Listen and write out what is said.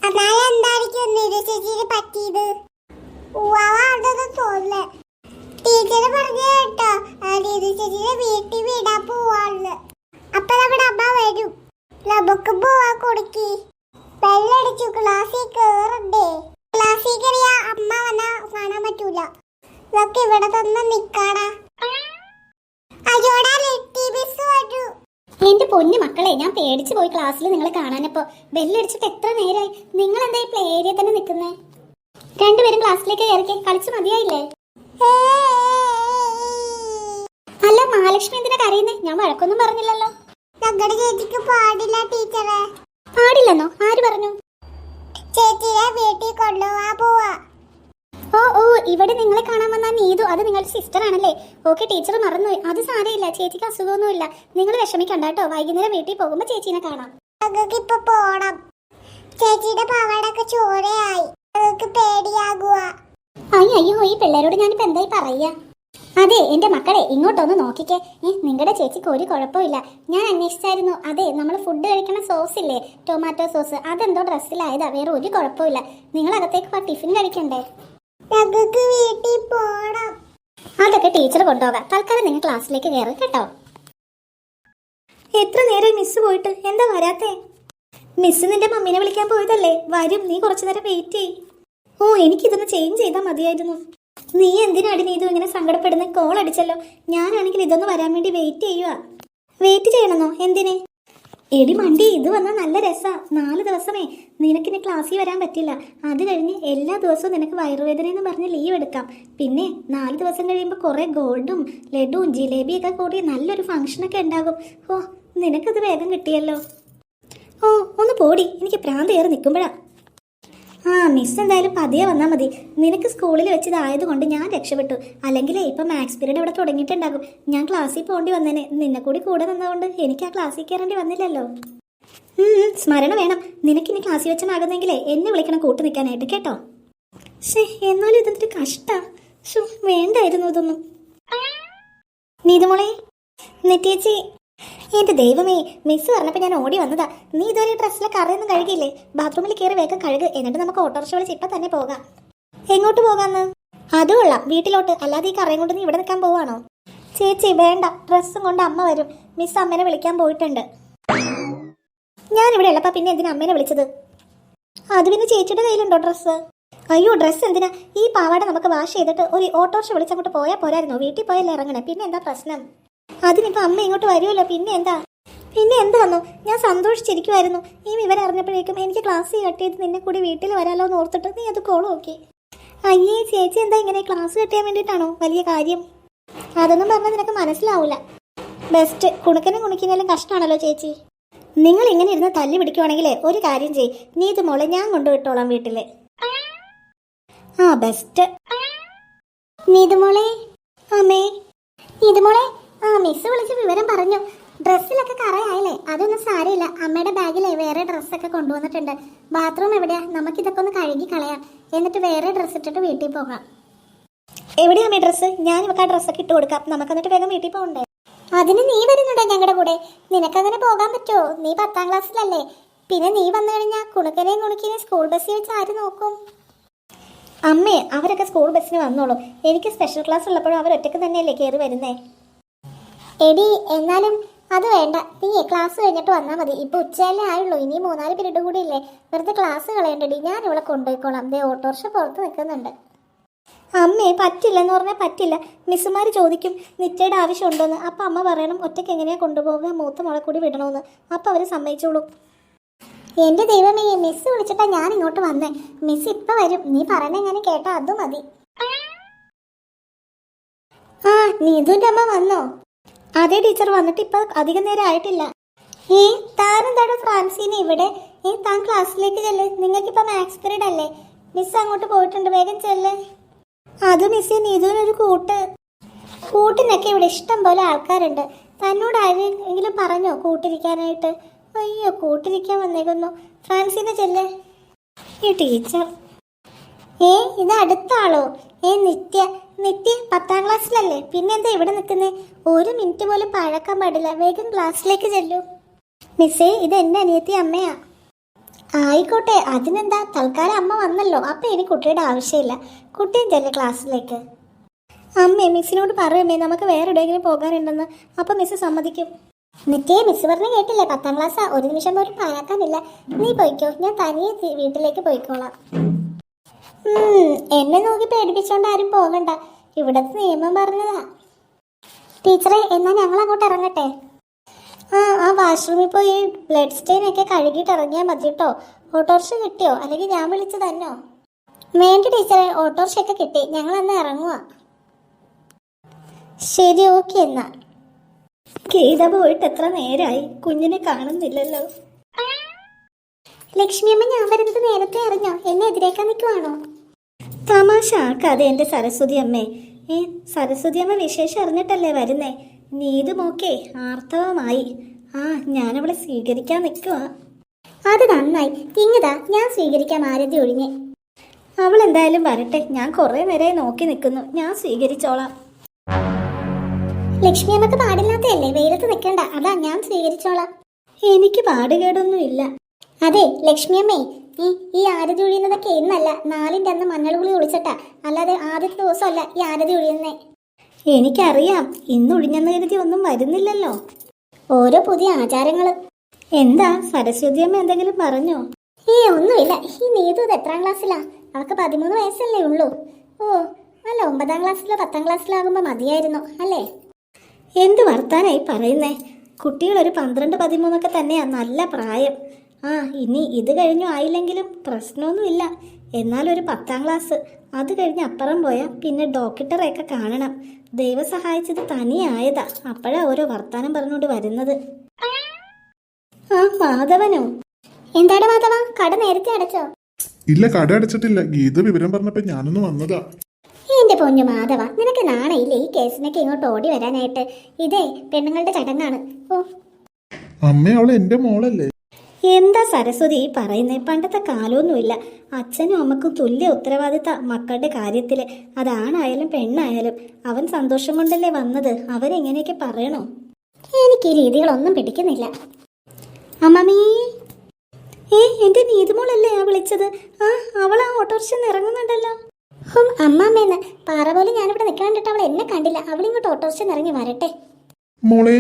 അതായത് എന്തായിരിക്കും ചേച്ചിന് പറ്റിയത്? തോന്നില്ല. ടീച്ചർ പറഞ്ഞു കേട്ടോ, ചേച്ചിനെ വീട്ടിൽ വിടാൻ പോവാന്ന്. അപ്പൊ നമ്മുടെ അമ്മ വരും. നമുക്ക് പോവാ കൊടുക്കി. വെള്ളടിച്ചു ക്ലാസ്സിൽ കേറണ്ടേ? ക്ലാസ്സിൽ കയറിയ അമ്മ വന്നാ കാണാൻ പറ്റൂല. നമുക്ക് ഇവിടെ തന്നെ നിക്കാടാ. എന്റെ പൊന്നു മക്കളെ, ഞാൻ പേടിച്ചു പോയി ക്ലാസ്സിൽ നിങ്ങളെ കാണാനപ്പോ. ബെല്ലടിച്ചിട്ട് എത്ര നേരമായി. നിങ്ങൾ എന്താ ഈ പ്ലേ ഏരിയ തന്നെ നിൽക്കുന്നേ? രണ്ടുപേരും ക്ലാസ്സിലേക്ക് കയറിക്കേ, കളിച്ചു മതിയായില്ലേ? അല്ല മഹാലക്ഷ്മി എന്തിനാ കരയുന്നേ? ഞാൻ വഴക്കൊന്നും പറഞ്ഞില്ലല്ലോ. ഞങ്ങളുടെ ചേച്ചിക്ക് പാടില്ല ടീച്ചറെ. പാടില്ലെന്നോ? ആര് പറഞ്ഞു? ചേച്ചിയെ വീട്ടിൽ കൊണ്ടുപോവാ പോവാ. ഓ ഓ, ഇവിടെ നിങ്ങളെ കാണാൻ വന്നാ നീതു, അത് നിങ്ങളുടെ സിസ്റ്റർ ആണല്ലേ? ഓക്കെ, ടീച്ചർ മറന്നുപോയി. അത് സാരമില്ല, ചേച്ചിക്ക് അസുഖമൊന്നുമില്ല. നിങ്ങൾ വിഷമിക്കണ്ട കേട്ടോ. വൈകുന്നേരം വീട്ടിൽ പോകുമ്പോ ചേച്ചീനെ കാണാം. ഞങ്ങൾക്ക് ഇപ്പൊ പോണം. ചേച്ചിയുടെ പാവാടൊക്കെ ചോരയായി. ഞങ്ങൾക്ക് പേടിയാകുക. അയ്യോ, ഈ പിള്ളേരോട് ഞാനിപ്പോ എന്തായി പറയാ? അതെ എന്റെ മക്കളെ, ഇങ്ങോട്ടൊന്ന് നോക്കിക്കേ. നിങ്ങളുടെ ചേച്ചിക്ക് ഒരു കുഴപ്പമില്ല. ഞാൻ അന്വേഷിച്ചായിരുന്നു. അതെ, നമ്മൾ ഫുഡ് കഴിക്കണ സോസ് ഇല്ലേ, ടൊമാറ്റോ സോസ്, അതെന്തോ ഡ്രസ്സിലായതാ. വേറെ ഒരു കുഴപ്പമില്ല. നിങ്ങൾ അകത്തേക്ക് ടിഫിൻ കഴിക്കണ്ടേ? ഞങ്ങൾക്ക് വീട്ടിൽ പോണം. അതൊക്കെ ടീച്ചർ കൊണ്ടുപോകാം. തൽക്കാലം നിങ്ങൾ ക്ലാസ്സിലേക്ക് കയറി കേട്ടോ. എത്ര നേരം മിസ് പോയിട്ട്? എന്താ വരാത്തെ? മിസ് നിന്റെ മമ്മീനെ വിളിക്കാൻ പോയതല്ലേ? വരും, നീ കുറച്ചു നേരം വെയിറ്റ് ചെയ്. ഓ, എനിക്കിതൊന്ന് ചേഞ്ച് ചെയ്താൽ മതിയായിരുന്നു. നീ എന്തിനാടി നീതു ഇങ്ങനെ സങ്കടപ്പെടുന്ന? കോൾ അടിച്ചല്ലോ. ഞാനാണെങ്കിൽ ഇതൊന്ന് വരാൻ വേണ്ടി വെയിറ്റ് ചെയ്യുക. വെയിറ്റ് ചെയ്യണമെന്നോ? എന്തിനെ? എടി മണ്ടി, ഇത് വന്നാൽ നല്ല രസാ. 4 ദിവസമേ നിനക്കിനി ക്ലാസ്സിൽ വരാൻ പറ്റില്ല. അത് കഴിഞ്ഞ് എല്ലാ ദിവസവും നിനക്ക് വയറുവേദന എന്ന് പറഞ്ഞ് ലീവ് എടുക്കാം. പിന്നെ 4 ദിവസം കഴിയുമ്പോൾ കുറേ ഗോൾഡും ലഡുവും ജിലേബിയൊക്കെ കൂടി നല്ലൊരു ഫംഗ്ഷനൊക്കെ ഉണ്ടാകും. ഓ, നിനക്കത് വേഗം കിട്ടിയല്ലോ. ഓ, ഒന്ന് പോടി, എനിക്ക് പ്രാന്ത് കയറി നിൽക്കുമ്പോഴാ. മിസ് എന്തായാലും പതിയെ വന്നാൽ മതി. നിനക്ക് സ്കൂളിൽ വെച്ചതായതുകൊണ്ട് ഞാൻ രക്ഷപ്പെട്ടു. അല്ലെങ്കിൽ ഇപ്പം മാത്സ് പീരീഡ് ഇവിടെ തുടങ്ങിയിട്ടുണ്ടാകും. ഞാൻ ക്ലാസ്സിൽ പോകേണ്ടി വന്നേനെ. നിന്നെ കൂടെ നിന്നതുകൊണ്ട് എനിക്ക് ആ ക്ലാസ്സിൽ കയറേണ്ടി വന്നില്ലല്ലോ. സ്മരണ വേണം. നിനക്കിനി ക്ലാസ്സിൽ വെച്ചമാകുന്നെങ്കിലേ എന്നെ വിളിക്കണം കൂട്ടു നിൽക്കാനായിട്ട് കേട്ടോ. എന്നാലും ഇതെന്തൊരു കഷ്ടാ. വേണ്ടായിരുന്നു ഇതൊന്നും. നീതുമോളെ, നെറ്റിയേച്ചി. എന്റെ ദൈവമേ, മിസ് പറഞ്ഞപ്പോൾ ഞാൻ ഓടി വന്നതാ. നീ ഇതുവരെ ഡ്രസ്സിലെ കറയൊന്നും കഴുകിയില്ലേ? ബാത്റൂമിൽ കയറി വേഗം കഴുക്. എന്നിട്ട് നമുക്ക് ഓട്ടോറിക്ഷ വിളിച്ച് ഇപ്പം തന്നെ പോകാം. എങ്ങോട്ട് പോകാന്ന്? അതും കൊള്ളാം, വീട്ടിലോട്ട്. അല്ലാതെ ഈ കറയും കൊണ്ട് നീ ഇവിടെ നിൽക്കാൻ പോവാണോ? ചേച്ചി വേണ്ട, ഡ്രസ്സും കൊണ്ട് അമ്മ വരും. മിസ് അമ്മേനെ വിളിക്കാൻ പോയിട്ടുണ്ട്. ഞാനിവിടെ ഉള്ളപ്പോൾ പിന്നെ എന്തിനാ അമ്മേനെ വിളിച്ചത്? അത് പിന്നെ ചേച്ചിയുടെ കയ്യിലുണ്ടോ ഡ്രസ്സ്? അയ്യോ, ഡ്രസ്സ് എന്തിനാ? ഈ പാവാട നമുക്ക് വാഷ് ചെയ്തിട്ട് ഒരു ഓട്ടോറിക്ഷ വിളിച്ചങ്ങോട്ട് പോയാൽ പോരായിരുന്നോ? വീട്ടിൽ പോയല്ലേ ഇറങ്ങണേ. പിന്നെ എന്താ പ്രശ്നം? അതിനിപ്പോൾ അമ്മ ഇങ്ങോട്ട് വരുമല്ലോ. പിന്നെ എന്ത് വന്നു? ഞാൻ സന്തോഷിച്ചിരിക്കുമായിരുന്നു. ഈ വിവരം അറിഞ്ഞപ്പോഴേക്കും എനിക്ക് ക്ലാസ് കട്ട് ചെയ്ത് നിന്നെ കൂടി വീട്ടിൽ വരാമല്ലോ എന്ന് ഓർത്തിട്ട് നീ അത് കോൾ നോക്കി. അയ്യേ ചേച്ചി, എന്താ ഇങ്ങനെ? ക്ലാസ് കട്ട് ചെയ്യാൻ വേണ്ടിയിട്ടാണോ? വലിയ കാര്യം. അതൊന്നും പറഞ്ഞാൽ നിനക്ക് മനസ്സിലാവൂല. ബെസ്റ്റ്. കുണിക്കിനാലും കഷ്ടമാണല്ലോ ചേച്ചി. നിങ്ങൾ ഇങ്ങനെ ഇരുന്ന് തല്ലി പിടിക്കുവാണെങ്കിൽ ഒരു കാര്യം ചെയ്യ്. നീ ഇത് മോളെ ഞാൻ കൊണ്ടുവിട്ടോളാം വീട്ടിൽ. ബെസ്റ്റ്. നീതുമോളെ. അമ്മേ. നീതുമോളെ, മിസ് വിളിച്ച് വിവരം പറഞ്ഞു. ഡ്രസ്സിലൊക്കെ കറയായില്ലേ? അതൊന്നും സാരമില്ല. അമ്മയുടെ ബാഗിലെ വേറെ ഡ്രസ്സൊക്കെ കൊണ്ടുവന്നിട്ടുണ്ട്. ബാത്റൂം എവിടെയാ? നമുക്കിതൊക്കെ ഒന്ന് കഴുകി കളയാം. എന്നിട്ട് വേറെ ഡ്രസ്സ് ഇട്ടിട്ട് വീട്ടിൽ പോകാം. എവിടെയാ അമ്മേ ഡ്രസ്സ്? ഞാൻ ഇവക്ക് ആ ഡ്രസ്സൊക്കെ ഇട്ട് കൊടുക്കാം. നമുക്കെന്നിട്ട് വേഗം വീട്ടിൽ പോകണ്ടേ? അതിന് നീ വരുന്നുണ്ടോ ഞങ്ങളുടെ കൂടെ? നിനക്കങ്ങനെ പോകാൻ പറ്റുമോ? നീ 10ാം ക്ലാസ്സിലല്ലേ. പിന്നെ നീ വന്നു കഴിഞ്ഞാൽ കുണുക്കിനെയും സ്കൂൾ ബസ്സിൽ വെച്ച് ആര് നോക്കും? അമ്മേ, അവരൊക്കെ സ്കൂൾ ബസ്സിന് വന്നോളൂ. എനിക്ക് സ്പെഷ്യൽ ക്ലാസ് ഉള്ളപ്പോഴും അവർ ഒറ്റയ്ക്ക് തന്നെയല്ലേ കയറി വരുന്നേ. എടി, എന്നാലും അത് വേണ്ട. നീ ക്ലാസ് കഴിഞ്ഞിട്ട് വന്നാൽ മതി. ഇപ്പൊ ഉച്ചയല്ലേ ആയുള്ളൂ. ഇനി 3-4 പീരീഡ് കൂടി ഇല്ലേ. വെറുതെ ക്ലാസ് കളയണ്ടടി. ഞാൻ ഇവിടെ കൊണ്ടുപോയിക്കോളാം. ദേ ഓട്ടോറിക്ഷ പുറത്ത് നിൽക്കുന്നുണ്ട്. അമ്മേ, പറ്റില്ലെന്ന് പറഞ്ഞാൽ പറ്റില്ല. മിസ്സുമാർ ചോദിക്കും നിറ്റയുടെ ആവശ്യമുണ്ടോന്ന്. അപ്പം അമ്മ പറയണം ഒറ്റയ്ക്ക് എങ്ങനെയാ കൊണ്ടുപോകുക, മൂത്ത മോളെ കൂടി വിടണമെന്ന്. അപ്പം അവർ സമ്മതിച്ചോളൂ. എൻ്റെ ദൈവമേ, മിസ് വിളിച്ചിട്ടാ ഞാൻ ഇങ്ങോട്ട് വന്നേ. മിസ് ഇപ്പം വരും. നീ പറയണേ ഞാൻ കേട്ടാ അത് മതി. നീതുവിൻ്റെ അമ്മ വന്നോ? അതേ ടീച്ചർ, വന്നിട്ട് ഇപ്പം അധികം നേരം ആയിട്ടില്ല. താനെന്താണോ ഫ്രാൻസിനെ ഇവിടെ? താൻ ക്ലാസ്സിലേക്ക് ചെല്ല്. നിങ്ങൾക്കിപ്പോൾ മാത്സ് പീരീഡ് അല്ലേ? മിസ് അങ്ങോട്ട് പോയിട്ടുണ്ട്. വേഗം ചെല്ല്. അത് മിസ്സേ, നീതുവിനൊരു കൂട്ടിനൊക്കെ ഇവിടെ ഇഷ്ടം പോലെ ആൾക്കാരുണ്ട്. തന്നോട് ആരെങ്കിലും പറഞ്ഞോ കൂട്ടിരിക്കാനായിട്ട്? അയ്യോ, കൂട്ടിരിക്കാൻ വന്നേക്കുന്നു. ഫ്രാൻസിനെ ചെല്ല്. ഈ ടീച്ചർ. ഇത് അടുത്ത ആളോ? നിത്യ 10ാം ക്ലാസ്സിലല്ലേ? പിന്നെന്താ ഇവിടെ നിൽക്കുന്നേ? 1 മിനിറ്റ് പോലും പഴക്കാൻ പാടില്ല. വേഗം ക്ലാസ്സിലേക്ക് ചെല്ലൂ. മിസ്സേ, ഇത് എൻ്റെ അനിയത്തി അമ്മയാ. ആയിക്കോട്ടെ, അതിനെന്താ, തൽക്കാലം അമ്മ വന്നല്ലോ, അപ്പൊ ഇനി കുട്ടിയുടെ ആവശ്യമില്ല. കുട്ടിയും ചെല്ലെ ക്ലാസ്സിലേക്ക്. അമ്മേ, മിസ്സിനോട് പറയമ്മേ, നമുക്ക് വേറെ എവിടെയെങ്കിലും പോകാനുണ്ടെന്ന്. അപ്പൊ മിസ് സമ്മതിക്കും. നിത്യേ, മിസ് പറഞ്ഞ് കേട്ടില്ലേ, 10ാം ക്ലാസ്സാ, ഒരു നിമിഷം പോലും പാഴാക്കാനില്ല. നീ പോയിക്കോ, ഞാൻ തനിയെ വീട്ടിലേക്ക് പോയിക്കോളാം. എന്നെ നോക്കി പേടിപ്പിച്ചോണ്ട് ആരും പോകണ്ട, ഇവിടത്തെ നിയമം പറഞ്ഞതാ. ടീച്ചറെ, എന്നാ ഞങ്ങൾ അങ്ങോട്ട് ഇറങ്ങട്ടെ? ആ വാഷ്റൂമിൽ പോയി ബ്ലഡ് സ്റ്റെയിൻ ഒക്കെ കഴുകിയിട്ട് ഇറങ്ങിയാൽ മതി കേട്ടോ. ഓട്ടോറിക്ഷ കിട്ടിയോ, അല്ലെങ്കിൽ ഞാൻ വിളിച്ചു തന്നോ? വേണ്ട ടീച്ചറെ, ഓട്ടോറിക്ഷയൊക്കെ കിട്ടി, ഞങ്ങൾ അന്ന് ഇറങ്ങുക. ശരി, ഓക്കെ എന്നാ. ഗീത പോയിട്ട് എത്ര നേരമായി, കുഞ്ഞിനെ കാണുന്നില്ലല്ലോ. ലക്ഷ്മിയമ്മ, ഞാൻ വരുന്നത് നേരത്തെ അറിഞ്ഞോ? എന്നെ എതിരേക്കാൻ നിൽക്കുവാണോ? തമാശ ആക്കാതെ എൻ്റെ സരസ്വതി അമ്മേ. സരസ്വതി അമ്മ വിശേഷം അറിഞ്ഞിട്ടല്ലേ വരുന്നേ? നീതു മോക്കേ ആർത്തവമായി. ഞാനവളെ സ്വീകരിക്കാൻ നിൽക്കുക. അത് നന്നായി. ഇങ്ങതാ, ഞാൻ സ്വീകരിക്കാം ആരതി ഒഴിഞ്ഞ്. അവൾ എന്തായാലും വരട്ടെ, ഞാൻ കുറേ നേരമായി നോക്കി നിൽക്കുന്നു. ഞാൻ സ്വീകരിച്ചോളാം. ലക്ഷ്മി അമ്മക്ക് പാടില്ലാത്തല്ലേ, വെയിലത്ത് നിൽക്കണ്ട, അതാ ഞാൻ സ്വീകരിച്ചോളാം. എനിക്ക് പാടുകേടൊന്നും ഇല്ല. അതെ ലക്ഷ്മി അമ്മേ, ഈ ആരതി ഒഴിയുന്നതൊക്കെ ഇന്നല്ല, 4ന്റെ അന്ന് മഞ്ഞൾ കുളി ഒളിച്ചിട്ടാ, അല്ലാതെ ആദ്യത്തെ ദിവസമല്ല ഈ ആരതി ഒഴിയുന്നേ. എനിക്കറിയാം, ഇന്ന് ഒഴിഞ്ഞെന്ന് കരുതി ഒന്നും വരുന്നില്ലല്ലോ. ഓരോ പുതിയ ആചാരങ്ങള്. എന്താ സരസ്വതി അമ്മ എന്തെങ്കിലും പറഞ്ഞോ? ഒന്നുമില്ല. ഈ നീതു എത്രാം ക്ലാസ്സിലാ? അവൾക്ക് 13 വയസ്സല്ലേ ഉള്ളൂ. അല്ല, 9ാം ക്ലാസ്സിലോ 10ാം ക്ലാസ്സിലോ ആകുമ്പോ മതിയായിരുന്നു അല്ലേ? എന്ത് വർത്താനായി പറയുന്നേ? കുട്ടികൾ ഒരു 12, 13 ഒക്കെ തന്നെയാ നല്ല പ്രായം. ഇനി ഇത് കഴിഞ്ഞു ആയില്ലെങ്കിലും പ്രശ്നമൊന്നുമില്ല. എന്നാലൊരു 10ാം ക്ലാസ്, അത് കഴിഞ്ഞ് അപ്പുറം പോയാൽ പിന്നെ ഡോക്ടറെയൊക്കെ കാണണം. ദൈവം സഹായിച്ചത് തനിയായതാ, അപ്പോഴാ ഓരോ വർത്താനം പറഞ്ഞുകൊണ്ട് വരുന്നത്. മാധവനോ? എന്താടാ മാധവ, കട നേരത്തെ അടച്ചോ? ഇല്ല, കട അടച്ചിട്ടില്ല. ഗീത വിവരം പറഞ്ഞപ്പോ ഞാനൊന്ന് വന്നതാ. എന്റെ പൊന്നു മാധവ, നിനക്ക് നാണയില്ലേ ഈ കേസിനൊക്കെ ഇങ്ങോട്ട് ഓടി വരാനായിട്ട്? ഇതേ പെണ്ണുങ്ങളുടെ ചടങ്ങാണ്. അമ്മ, അവള് എന്റെ മോളല്ലേ. എന്താ സരസ്വതി ഈ പറയുന്നേ? പണ്ടത്തെ കാലമൊന്നുമില്ല. അച്ഛനും അമ്മക്കും തുല്യ ഉത്തരവാദിത്ത മക്കളുടെ കാര്യത്തില്. അതാണായാലും പെണ്ണായാലും. അവൻ സന്തോഷം കൊണ്ടല്ലേ വന്നത്, അവരെങ്ങനെയൊക്കെ പറയണോ? എനിക്ക് ഈ രീതികളൊന്നും പിടിക്കുന്നില്ല. അമ്മമ്മീ, എന്റെ നീതുമോളല്ലേ വിളിച്ചത്? അവൾ ആ ഓട്ടോറിക്ഷ ഇറങ്ങുന്നുണ്ടല്ലോ. അമ്മാമ്മേന്ന് പാറ പോലെ ഞാനിവിടെ നിൽക്കാൻ കണ്ടിട്ട് അവൾ എന്നെ കണ്ടില്ല. അവളിങ്ങോട്ട് ഓട്ടോറിക്ഷ ഇറങ്ങി വരട്ടെ. മോളെ,